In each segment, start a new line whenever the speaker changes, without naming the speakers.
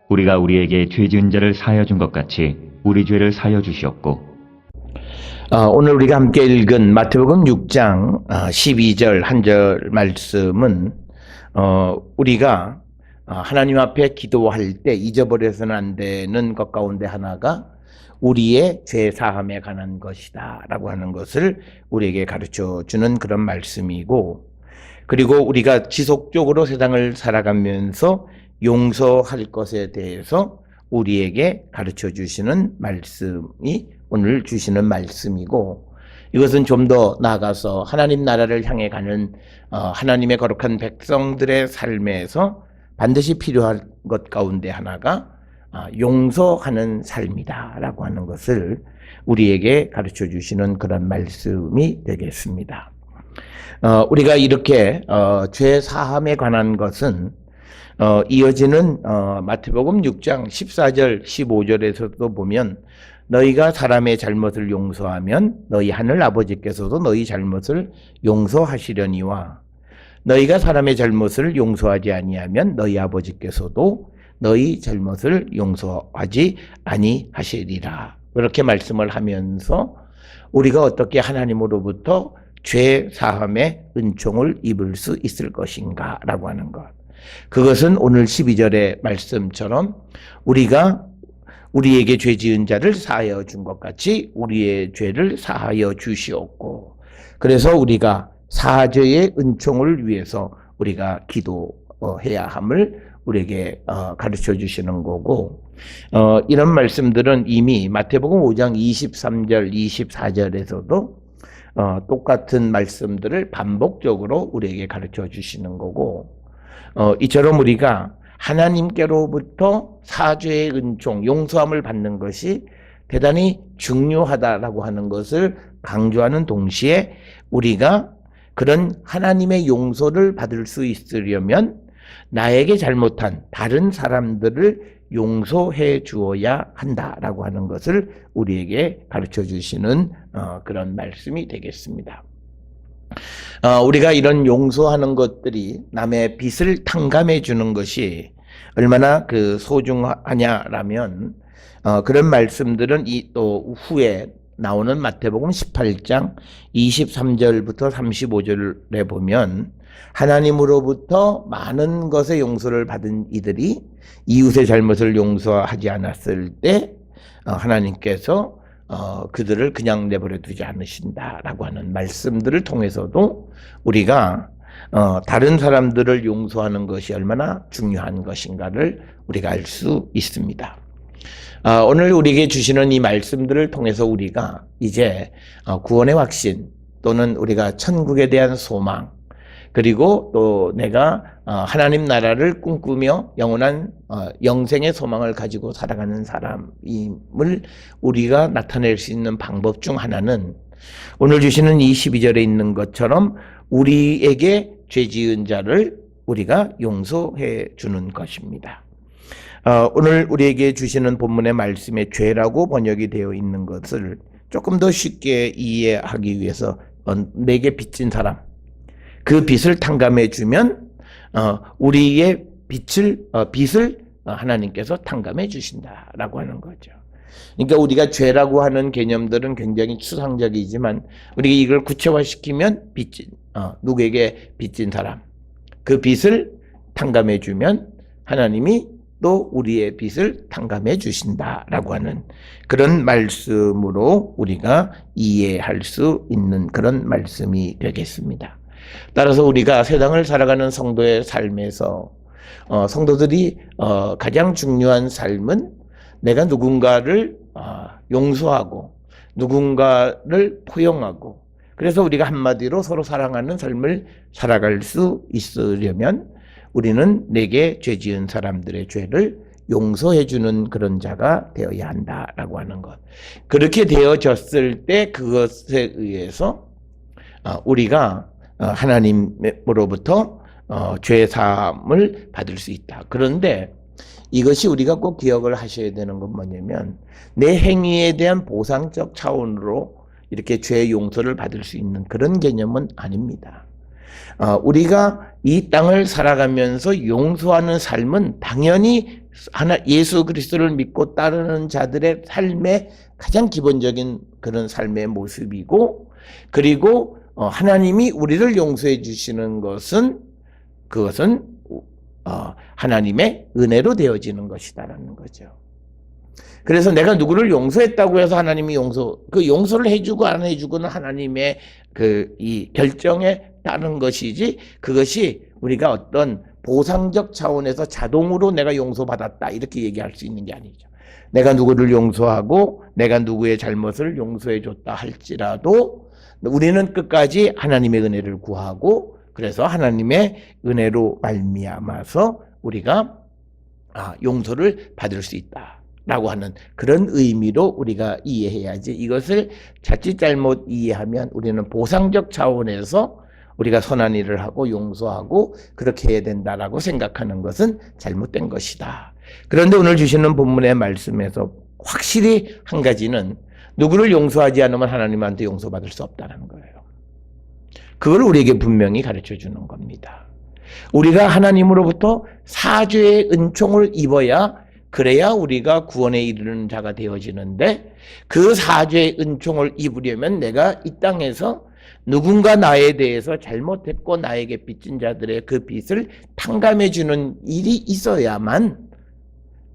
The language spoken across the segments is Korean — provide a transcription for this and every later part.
우리가 우리에게 죄 지은 자를 사하여 준 것 같이 우리 죄를 사하여 주시옵고.
오늘 우리가 함께 읽은 마태복음 6장 12절 한 절 말씀은 우리가 하나님 앞에 기도할 때 잊어버려서는 안 되는 것 가운데 하나가 우리의 죄 사함에 관한 것이다 라고 하는 것을 우리에게 가르쳐 주는 그런 말씀이고, 그리고 우리가 지속적으로 세상을 살아가면서 용서할 것에 대해서 우리에게 가르쳐 주시는 말씀이 오늘 주시는 말씀이고, 이것은 좀 더 나아가서 하나님 나라를 향해 가는 하나님의 거룩한 백성들의 삶에서 반드시 필요한 것 가운데 하나가 용서하는 삶이다 라고 하는 것을 우리에게 가르쳐 주시는 그런 말씀이 되겠습니다. 우리가 이렇게 죄 사함에 관한 것은 이어지는 마태복음 6장 14절 15절에서도 보면, 너희가 사람의 잘못을 용서하면 너희 하늘 아버지께서도 너희 잘못을 용서하시려니와 너희가 사람의 잘못을 용서하지 아니하면 너희 아버지께서도 너희 잘못을 용서하지 아니하시리라. 그렇게 말씀을 하면서 우리가 어떻게 하나님으로부터 죄 사함의 은총을 입을 수 있을 것인가 라고 하는 것, 그것은 오늘 12절의 말씀처럼 우리가 우리에게 죄 지은 자를 사하여 준 것 같이 우리의 죄를 사하여 주시옵고, 그래서 우리가 사죄의 은총을 위해서 우리가 기도해야 함을 우리에게 가르쳐 주시는 거고, 이런 말씀들은 이미 마태복음 5장 23절 24절에서도 똑같은 말씀들을 반복적으로 우리에게 가르쳐 주시는 거고, 이처럼 우리가 하나님께로부터 사죄의 은총, 용서함을 받는 것이 대단히 중요하다라고 하는 것을 강조하는 동시에, 우리가 그런 하나님의 용서를 받을 수 있으려면 나에게 잘못한 다른 사람들을 용서해 주어야 한다라고 하는 것을 우리에게 가르쳐 주시는 그런 말씀이 되겠습니다. 우리가 이런 용서하는 것들이 남의 빚을 탕감해 주는 것이 얼마나 소중하냐라면, 그런 말씀들은 또 후에 나오는 마태복음 18장 23절부터 35절에 보면, 하나님으로부터 많은 것의 용서를 받은 이들이 이웃의 잘못을 용서하지 않았을 때 하나님께서 그들을 그냥 내버려 두지 않으신다라고 하는 말씀들을 통해서도 우리가 다른 사람들을 용서하는 것이 얼마나 중요한 것인가를 우리가 알 수 있습니다. 오늘 우리에게 주시는 이 말씀들을 통해서 우리가 이제 구원의 확신, 또는 우리가 천국에 대한 소망, 그리고 또 내가 하나님 나라를 꿈꾸며 영원한 영생의 소망을 가지고 살아가는 사람임을 우리가 나타낼 수 있는 방법 중 하나는 오늘 주시는 이 12절에 있는 것처럼 우리에게 죄 지은 자를 우리가 용서해 주는 것입니다. 오늘 우리에게 주시는 본문의 말씀에 죄라고 번역이 되어 있는 것을 조금 더 쉽게 이해하기 위해서, 내게 빚진 사람, 그 빚을 탕감해 주면 우리의 빚을 하나님께서 탕감해 주신다라고 하는 거죠. 그러니까 우리가 죄라고 하는 개념들은 굉장히 추상적이지만, 우리가 이걸 구체화시키면 누구에게 빚진 사람, 그 빚을 탕감해 주면 하나님이 또 우리의 빚을 탕감해 주신다라고 하는 그런 말씀으로 우리가 이해할 수 있는 그런 말씀이 되겠습니다. 따라서 우리가 세상을 살아가는 성도의 삶에서 성도들이 가장 중요한 삶은 내가 누군가를 용서하고 누군가를 포용하고, 그래서 우리가 한마디로 서로 사랑하는 삶을 살아갈 수 있으려면 우리는 내게 죄 지은 사람들의 죄를 용서해 주는 그런 자가 되어야 한다라고 하는 것. 그렇게 되어졌을 때 그것에 의해서 우리가 하나님으로부터 죄 사함을 받을 수 있다. 그런데 이것이 우리가 꼭 기억을 하셔야 되는 건 뭐냐면, 내 행위에 대한 보상적 차원으로 이렇게 죄 용서를 받을 수 있는 그런 개념은 아닙니다. 우리가 이 땅을 살아가면서 용서하는 삶은 당연히 예수 그리스도를 믿고 따르는 자들의 삶의 가장 기본적인 그런 삶의 모습이고, 그리고 하나님이 우리를 용서해 주시는 것은 그것은 하나님의 은혜로 되어지는 것이다라는 거죠. 그래서 내가 누구를 용서했다고 해서 하나님이 용서를 해주고 안 해주고는 하나님의 이 결정에 따른 것이지, 그것이 우리가 어떤 보상적 차원에서 자동으로 내가 용서받았다 이렇게 얘기할 수 있는 게 아니죠. 내가 누구를 용서하고 내가 누구의 잘못을 용서해 줬다 할지라도 우리는 끝까지 하나님의 은혜를 구하고, 그래서 하나님의 은혜로 말미암아서 우리가 용서를 받을 수 있다라고 하는 그런 의미로 우리가 이해해야지, 이것을 자칫 잘못 이해하면 우리는 보상적 차원에서 우리가 선한 일을 하고 용서하고 그렇게 해야 된다라고 생각하는 것은 잘못된 것이다. 그런데 오늘 주시는 본문의 말씀에서 확실히 한 가지는, 누구를 용서하지 않으면 하나님한테 용서받을 수 없다는 거예요. 그걸 우리에게 분명히 가르쳐 주는 겁니다. 우리가 하나님으로부터 사죄의 은총을 입어야, 그래야 우리가 구원에 이르는 자가 되어지는데, 그 사죄의 은총을 입으려면 내가 이 땅에서 누군가 나에 대해서 잘못했고 나에게 빚진 자들의 그 빚을 탕감해 주는 일이 있어야만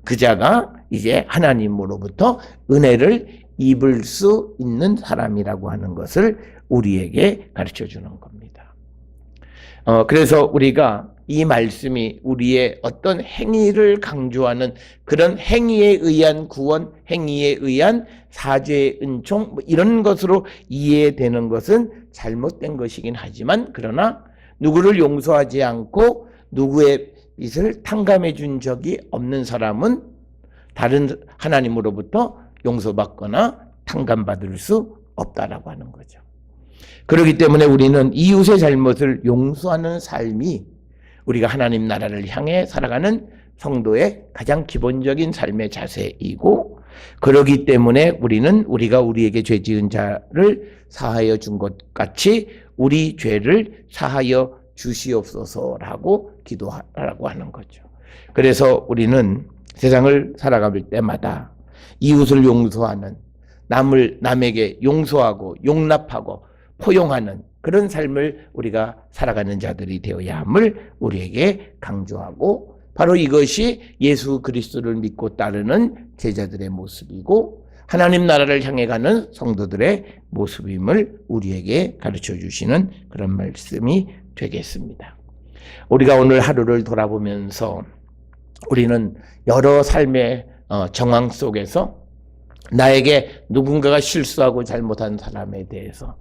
그 자가 이제 하나님으로부터 은혜를 입을 수 있는 사람이라고 하는 것을 우리에게 가르쳐 주는 겁니다. 그래서 우리가 이 말씀이 우리의 어떤 행위를 강조하는 그런 행위에 의한 구원, 행위에 의한 사죄의 은총, 이런 것으로 이해되는 것은 잘못된 것이긴 하지만, 그러나 누구를 용서하지 않고 누구의 빚을 탕감해 준 적이 없는 사람은 다른 하나님으로부터 용서받거나 탕감받을 수 없다라고 하는 거죠. 그렇기 때문에 우리는 이웃의 잘못을 용서하는 삶이 우리가 하나님 나라를 향해 살아가는 성도의 가장 기본적인 삶의 자세이고, 그렇기 때문에 우리는 우리가 우리에게 죄 지은 자를 사하여 준 것 같이 우리 죄를 사하여 주시옵소서라고 기도하라고 하는 거죠. 그래서 우리는 세상을 살아갈 때마다 이웃을 용서하는, 남에게 용서하고 용납하고 포용하는 그런 삶을 우리가 살아가는 자들이 되어야 함을 우리에게 강조하고, 바로 이것이 예수 그리스도를 믿고 따르는 제자들의 모습이고 하나님 나라를 향해 가는 성도들의 모습임을 우리에게 가르쳐 주시는 그런 말씀이 되겠습니다. 우리가 오늘 하루를 돌아보면서 우리는 여러 삶의 정황 속에서 나에게 누군가가 실수하고 잘못한 사람에 대해서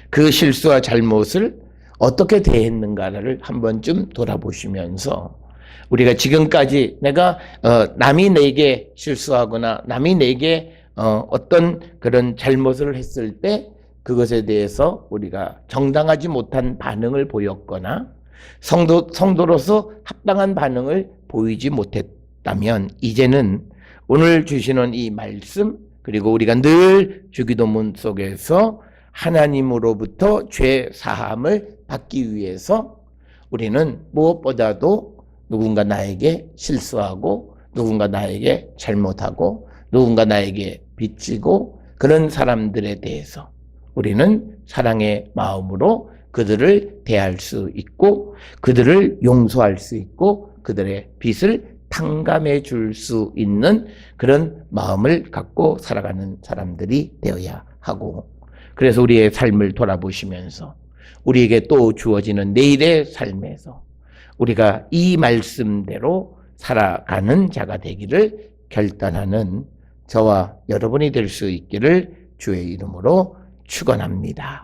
그 실수와 잘못을 어떻게 대했는가를 한 번쯤 돌아보시면서, 우리가 지금까지 내가 남이 내게 실수하거나 남이 내게 어떤 그런 잘못을 했을 때 그것에 대해서 우리가 정당하지 못한 반응을 보였거나 성도로서 합당한 반응을 보이지 못했다면, 이제는 오늘 주시는 이 말씀, 그리고 우리가 늘 주기도문 속에서 하나님으로부터 죄 사함을 받기 위해서 우리는 무엇보다도 누군가 나에게 실수하고 누군가 나에게 잘못하고 누군가 나에게 빚지고 그런 사람들에 대해서 우리는 사랑의 마음으로 그들을 대할 수 있고 그들을 용서할 수 있고 그들의 빚을 탕감해 줄 수 있는 그런 마음을 갖고 살아가는 사람들이 되어야 하고, 그래서 우리의 삶을 돌아보시면서 우리에게 또 주어지는 내일의 삶에서 우리가 이 말씀대로 살아가는 자가 되기를 결단하는 저와 여러분이 될 수 있기를 주의 이름으로 축원합니다.